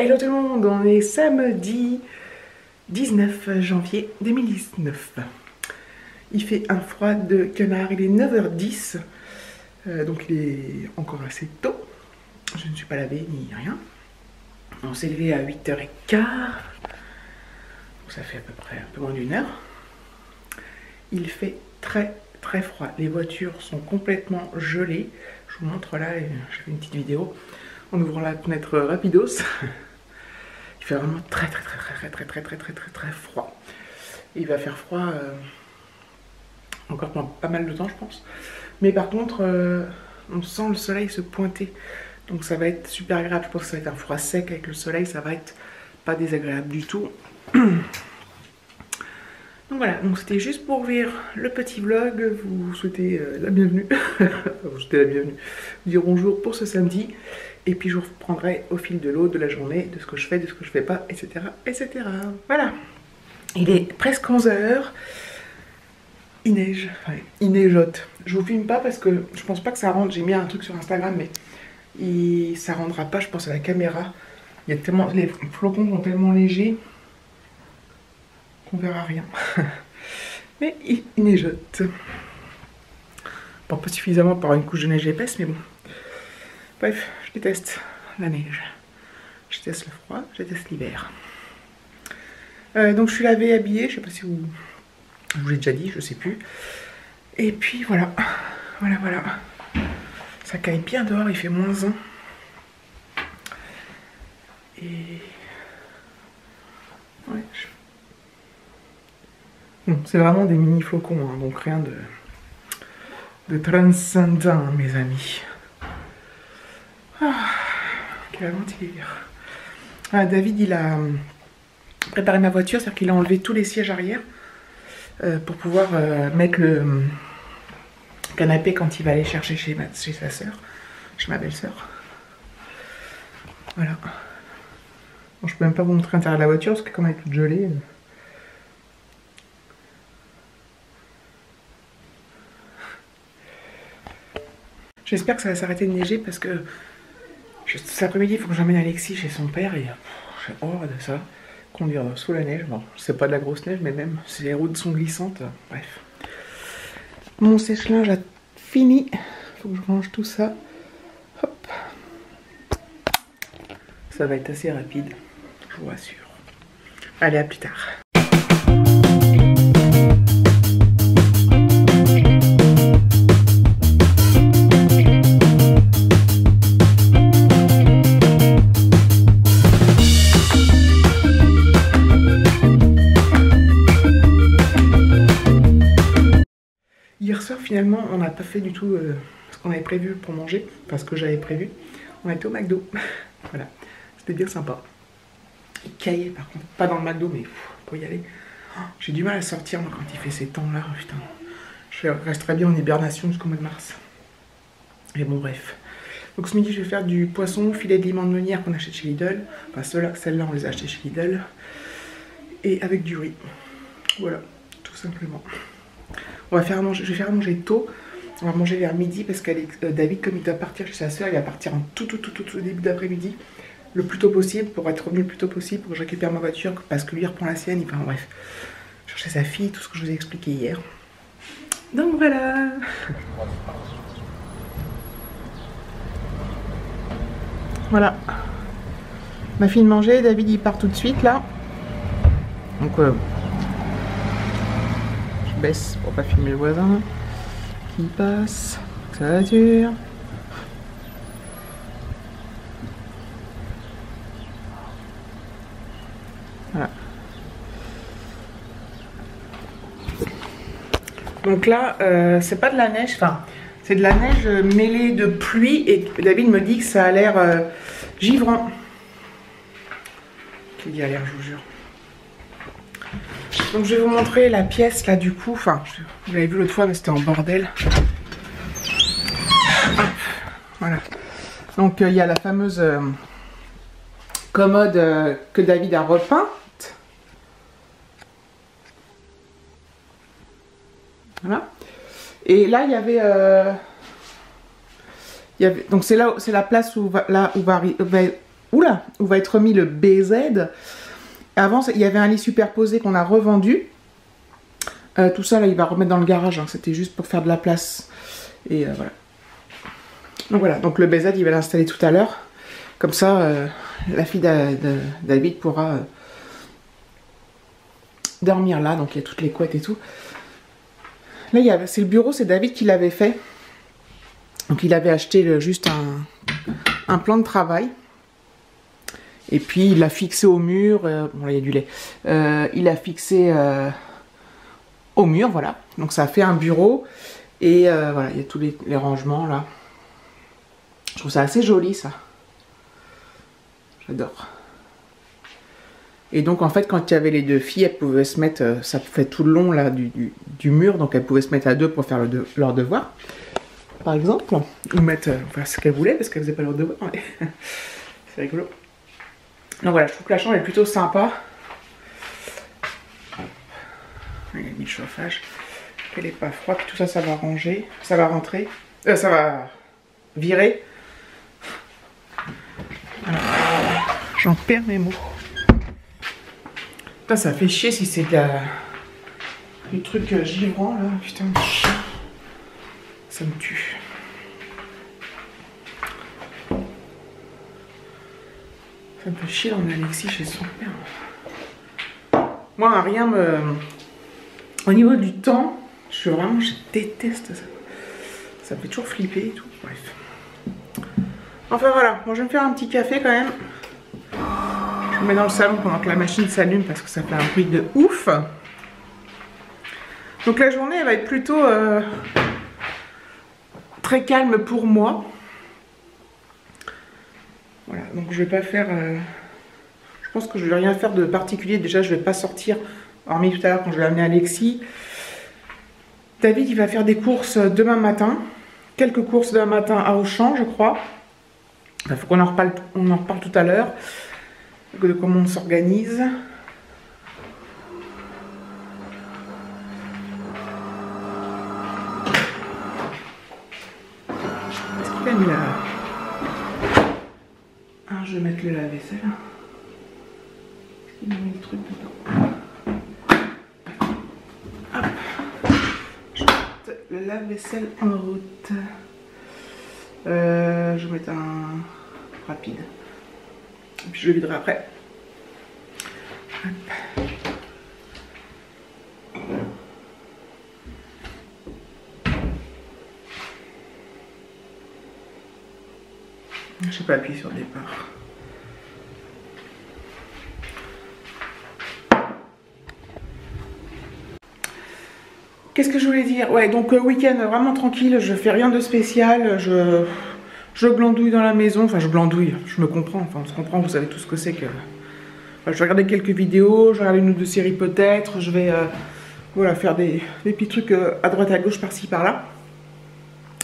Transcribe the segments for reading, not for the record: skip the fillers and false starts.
Hello tout le monde, on est samedi 19 janvier 2019. Il fait un froid de canard, il est 9h10, donc il est encore assez tôt. Je ne suis pas lavée ni rien. On s'est levé à 8h15, donc ça fait à peu près un peu moins d'une heure. Il fait très froid, les voitures sont complètement gelées. Je vous montre là, je fais une petite vidéo en ouvrant la fenêtre rapidos. Il fait vraiment très froid. Il va faire froid encore pendant pas mal de temps, je pense. Mais par contre, on sent le soleil se pointer. Donc ça va être super agréable. Je pense que ça va être un froid sec avec le soleil. Ça va être pas désagréable du tout. Donc voilà, donc c'était juste pour ouvrir le petit vlog, vous souhaiter la bienvenue, vous souhaiter la bienvenue, vous dire bonjour pour ce samedi, et puis je vous reprendrai au fil de l'eau, de la journée, de ce que je fais, de ce que je fais pas, etc. etc. Voilà, il est presque 11h, il neige, enfin, il neigeote. Je vous filme pas parce que je pense pas que ça rentre, j'ai mis un truc sur Instagram, mais ça rendra pas, je pense, à la caméra. Il y a tellement, les flocons sont tellement légers on verra rien. Mais il neigeote. Bon, pas suffisamment par une couche de neige épaisse, mais bon. Bref, je déteste la neige. Je déteste le froid, je déteste l'hiver. Donc je suis lavée, habillée, je sais pas si vous... Je vous l'ai déjà dit, je sais plus. Et puis voilà. Voilà. Ça caille bien dehors, il fait -1. Et... ouais, Bon, c'est vraiment des mini flocons, hein, donc rien de transcendant, mes amis. Ah, quelle aventure. Ah, David, il a préparé ma voiture, c'est-à-dire qu'il a enlevé tous les sièges arrière pour pouvoir mettre le canapé quand il va aller chercher chez sa soeur, chez ma belle-sœur. Voilà. Bon, je peux même pas vous montrer l'intérieur de la voiture parce que comme elle est toute gelée... J'espère que ça va s'arrêter de neiger parce que cet après-midi, il faut que j'emmène Alexis chez son père et j'ai horreur de ça. Conduire sous la neige, bon, c'est pas de la grosse neige, mais même si les routes sont glissantes, bref. Mon sèche-linge a fini, il faut que je range tout ça. Hop. Ça va être assez rapide, je vous rassure. Allez, à plus tard. Hier soir, finalement, on n'a pas fait du tout ce qu'on avait prévu pour manger, enfin ce que j'avais prévu. On a été au McDo. Voilà, c'était bien sympa. Il caillait par contre, pas dans le McDo, mais pour y aller. Oh, j'ai du mal à sortir moi quand il fait ces temps-là, putain. Je resterai bien en hibernation jusqu'au mois de mars. Et bon, bref. Donc ce midi, je vais faire du poisson, filet de limon de meunière qu'on achète chez Lidl. Enfin, celles-là, on les a achetées chez Lidl. Et avec du riz. Voilà, tout simplement. Je vais faire à manger tôt. On va manger vers midi parce que David, comme il doit partir chez sa soeur, il va partir en tout début d'après-midi, le plus tôt possible, pour être revenu le plus tôt possible, pour que je récupère ma voiture, parce que lui il reprend la sienne. Enfin bref, chercher sa fille, tout ce que je vous ai expliqué hier. Donc voilà. Voilà. On a fini de manger, David il part tout de suite là. Donc baisse pour pas filmer le voisin qui passe sa voiture. Voilà. Donc là, c'est pas de la neige, enfin, c'est de la neige mêlée de pluie et David me dit que ça a l'air givrant. Qu'il y a l'air, je vous jure. Donc je vais vous montrer la pièce là du coup, enfin vous l'avez vu l'autre fois mais c'était en bordel. Hop, voilà. Donc il y a la fameuse commode que David a repeinte. Voilà. Et là il y avait donc c'est là, c'est la place où va oula, où va être mis le BZ. Avant, il y avait un lit superposé qu'on a revendu. Tout ça, là, il va remettre dans le garage. Hein. C'était juste pour faire de la place. Et voilà. Donc voilà, donc le BZ, il va l'installer tout à l'heure. Comme ça, la fille de David pourra dormir là. Donc il y a toutes les couettes et tout. Là, c'est le bureau, c'est David qui l'avait fait. Donc il avait acheté juste un plan de travail. Et puis il l'a fixé au mur. Bon là, il y a du lait. Il l'a fixé au mur, voilà. Donc ça fait un bureau. Et voilà, il y a tous les rangements là. Je trouve ça assez joli, ça. J'adore. Et donc, en fait, quand il y avait les deux filles, elles pouvaient se mettre... ça fait tout le long, là, du mur. Donc, elles pouvaient se mettre à deux pour faire leur devoir. Par exemple. Ou mettre... enfin, ce qu'elles voulaient, parce qu'elles faisaient pas leur devoir. Mais c'est rigolo. Donc, voilà, je trouve que la chambre est plutôt sympa. Il y a mis le chauffage. Qu'elle n'est pas froide. Puis tout ça, ça va ranger. Ça va rentrer. Ça va virer. J'en perds mes mots. Putain, ça fait chier si c'est du truc givrant là. Putain, ça me tue. Ça me fait chier d'emmener Alexis chez son père. Moi, rien me... Au niveau du temps, je déteste ça. Ça me fait toujours flipper et tout. Bref. Enfin voilà, bon, je vais me faire un petit café quand même. Je me mets dans le salon pendant que la machine s'allume parce que ça fait un bruit de ouf. Donc la journée elle va être plutôt très calme pour moi. Voilà, donc je vais pas faire... je pense que je vais rien faire de particulier. Déjà je vais pas sortir, hormis tout à l'heure quand je vais amener Alexis. David il va faire des courses demain matin. Quelques courses demain matin à Auchan je crois. Il faut qu'on en reparle tout à l'heure, de comment on s'organise. Est-ce qu'il a mis la... Ah, je vais mettre le lave-vaisselle. Il a mis le truc dedans. Hop. Je vais mettre le lave-vaisselle en route. Je vais mettre un rapide. Et puis je le viderai après. Hop. Je sais pas appuyer sur le départ. Qu'est-ce que je voulais dire? Ouais, donc week-end vraiment tranquille, je fais rien de spécial, je glandouille dans la maison, enfin je glandouille, je me comprends, enfin on se comprend, vous savez tout ce que c'est que... Enfin, je vais regarder quelques vidéos, je vais regarder une ou deux séries peut-être, je vais voilà, faire des petits trucs à droite à gauche par-ci par-là.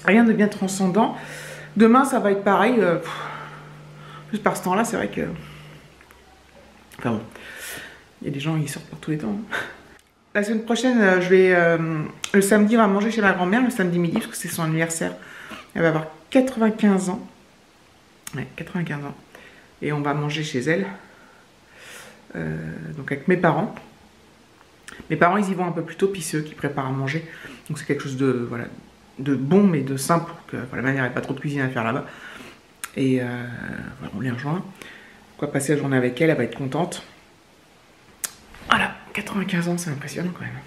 Rien de bien transcendant. Demain ça va être pareil, plus par ce temps-là c'est vrai que... Enfin bon, il y a des gens qui sortent par tous les temps. Hein. La semaine prochaine, je vais le samedi, on va manger chez ma grand-mère, le samedi midi, parce que c'est son anniversaire. Elle va avoir 95 ans. Ouais, 95 ans. Et on va manger chez elle. Donc avec mes parents. Mes parents, ils y vont un peu plus tôt, puis c'est eux qui préparent à manger. Donc c'est quelque chose de, voilà, de bon, mais de simple, pour que voilà, ma mère n'ait pas trop de cuisine à faire là-bas. Et voilà, on les rejoint. On va passer la journée avec elle, elle va être contente. Voilà, 95 ans, c'est impressionnant quand même.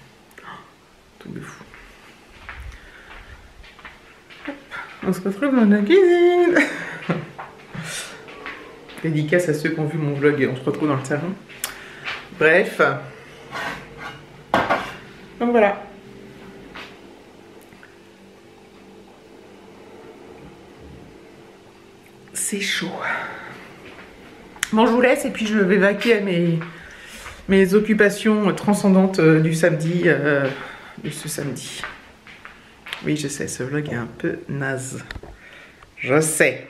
Oh, truc de fou. Hop, on se retrouve dans la cuisine. Dédicace à ceux qui ont vu mon vlog et on se retrouve dans le salon. Bref. Donc voilà. C'est chaud. Bon, je vous laisse et puis je vais vaquer à mes occupations transcendantes du samedi, de ce samedi. Oui, je sais, ce vlog est un peu naze. Je sais.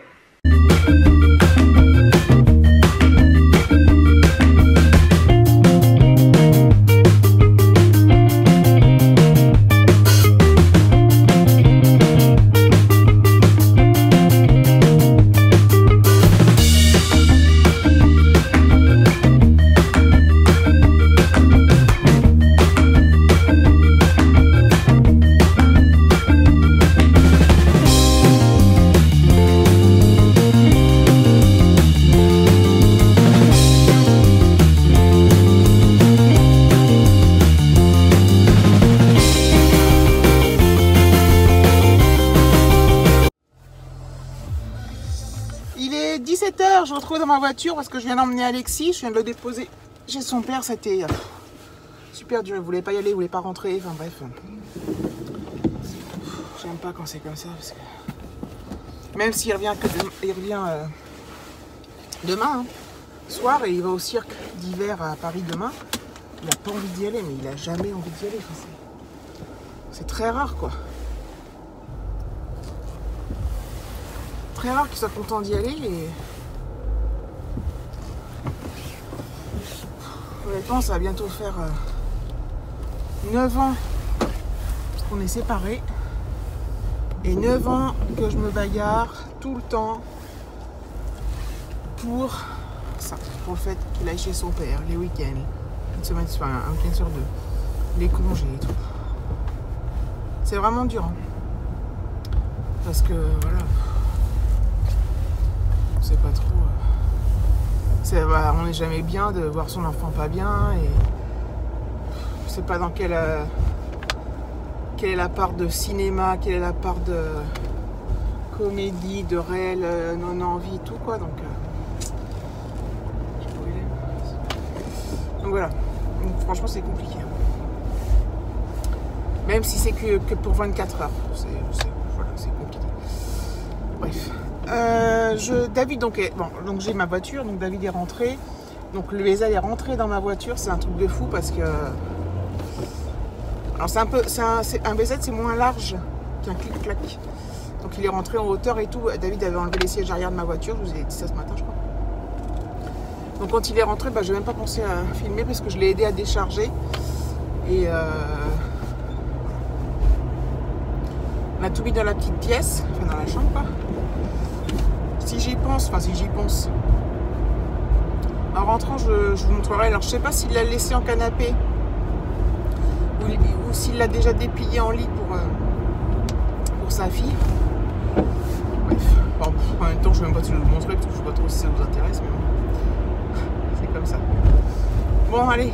Il est 17 h, je me retrouve dans ma voiture parce que je viens d'emmener Alexis, je viens de le déposer chez son père, c'était super dur, il voulait pas y aller, il voulait pas rentrer, enfin bref. J'aime pas quand c'est comme ça parce que même s'il revient demain, hein, soir, et il va au cirque d'hiver à Paris demain, il a pas envie d'y aller, mais il a jamais envie d'y aller, enfin, c'est très rare quoi. Très rare qu'il soit content d'y aller et honnêtement ça va bientôt faire 9 ans qu'on est séparés et 9 ans que je me bagarre tout le temps pour ça, pour le fait qu'il aille chez son père les week-ends, une semaine, enfin, un week-end sur deux, les congés et tout. C'est vraiment dur hein. Parce que voilà, on sait pas trop. On n'est jamais bien de voir son enfant pas bien et je sais pas dans quelle est la part de cinéma, quelle est la part de comédie, de réel non-envie, tout quoi. Donc voilà. Donc, franchement c'est compliqué. Même si c'est que pour 24 heures. Voilà, c'est compliqué. Bref. David, donc j'ai ma voiture, donc David est rentré. Donc le Vézel est rentré dans ma voiture, c'est un truc de fou parce que. Alors un BZ c'est moins large qu'un clic-clac. Donc il est rentré en hauteur et tout. David avait enlevé les sièges arrière de ma voiture, je vous ai dit ça ce matin je crois. Donc quand il est rentré, je n'ai même pas pensé à filmer parce que je l'ai aidé à décharger. Et on a tout mis dans la petite pièce, enfin dans la chambre quoi. Si j'y pense, en rentrant je vous montrerai. Alors je sais pas s'il l'a laissé en canapé ou s'il l'a déjà déplié en lit pour sa fille. Bref, bon, en même temps je ne vais même pas te le montrer parce que je ne sais pas trop si ça vous intéresse, mais bon, c'est comme ça. Bon allez,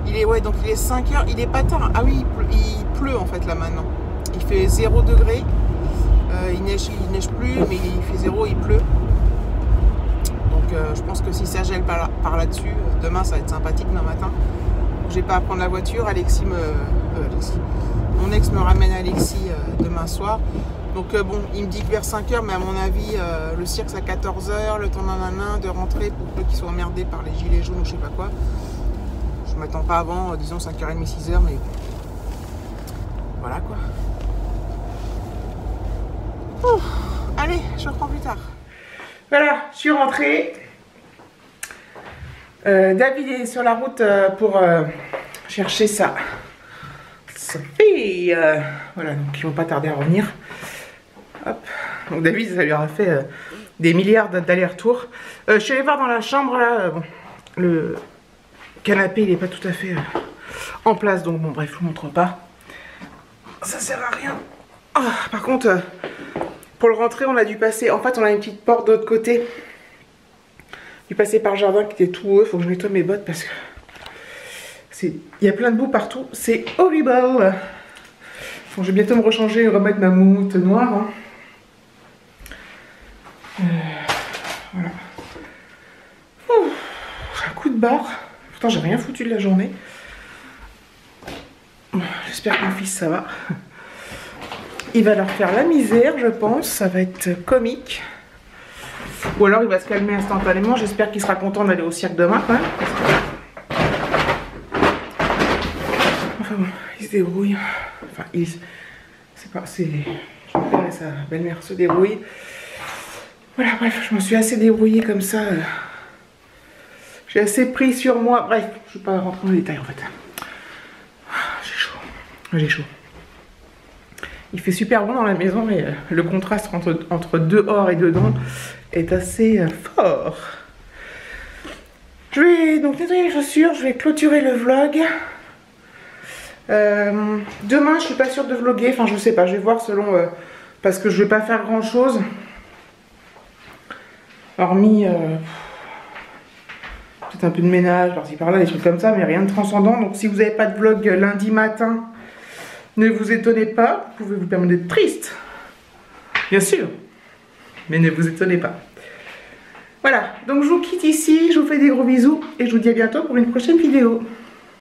il est 5 h, il est pas tard. Ah oui, il pleut en fait là maintenant. Il fait 0 degré. Il neige plus, mais il fait 0, il pleut. Donc je pense que si ça gèle par là-dessus, demain ça va être sympathique demain matin. J'ai pas à prendre la voiture, mon ex me ramène Alexis demain soir. Donc bon, il me dit que vers 5 h, mais à mon avis, le cirque c'est à 14 h, le temps de rentrer pour peu qu'ils soient emmerdés par les gilets jaunes ou je sais pas quoi. Je m'attends pas avant, disons 5h30, 6 h, mais voilà quoi. Ouh, allez, je reprends plus tard. Voilà, je suis rentrée. David est sur la route pour chercher sa fille. Voilà, donc ils vont pas tarder à revenir. Hop. Donc David, ça lui aura fait des milliards d'allers-retours. Je suis allée voir dans la chambre là. Bon, le canapé il est pas tout à fait en place, donc bon bref, je vous montre pas. Ça sert à rien. Oh, par contre, pour le rentrer, on a dû passer. En fait, on a une petite porte de l'autre côté. Dû passer par le jardin qui était tout haut. Il faut que je nettoie mes bottes parce que il y a plein de boue partout. C'est horrible. Bon, je vais bientôt me rechanger et remettre ma moumoute noire. Hein. Voilà. Un coup de barre. Pourtant, j'ai rien foutu de la journée. J'espère que mon fils, ça va. Il va leur faire la misère, je pense. Ça va être comique. Ou alors il va se calmer instantanément. J'espère qu'il sera content d'aller au cirque demain quand même. Enfin bon, il se débrouille. Enfin, c'est pas. C'est. Son père et sa belle-mère se débrouillent. Voilà, bref, je me suis assez débrouillée comme ça. J'ai assez pris sur moi. Bref, je ne vais pas rentrer dans les détails en fait. J'ai chaud. J'ai chaud. Il fait super bon dans la maison, mais le contraste entre dehors et dedans est assez fort. Je vais donc nettoyer les chaussures, je vais clôturer le vlog. Demain, je suis pas sûre de vlogger, enfin je sais pas, je vais voir selon... parce que je vais pas faire grand chose. Hormis... peut-être un peu de ménage, par-ci par-là, des trucs comme ça, mais rien de transcendant. Donc si vous n'avez pas de vlog lundi matin... Ne vous étonnez pas, vous pouvez vous permettre d'être triste. Bien sûr. Mais ne vous étonnez pas. Voilà, donc je vous quitte ici, je vous fais des gros bisous et je vous dis à bientôt pour une prochaine vidéo.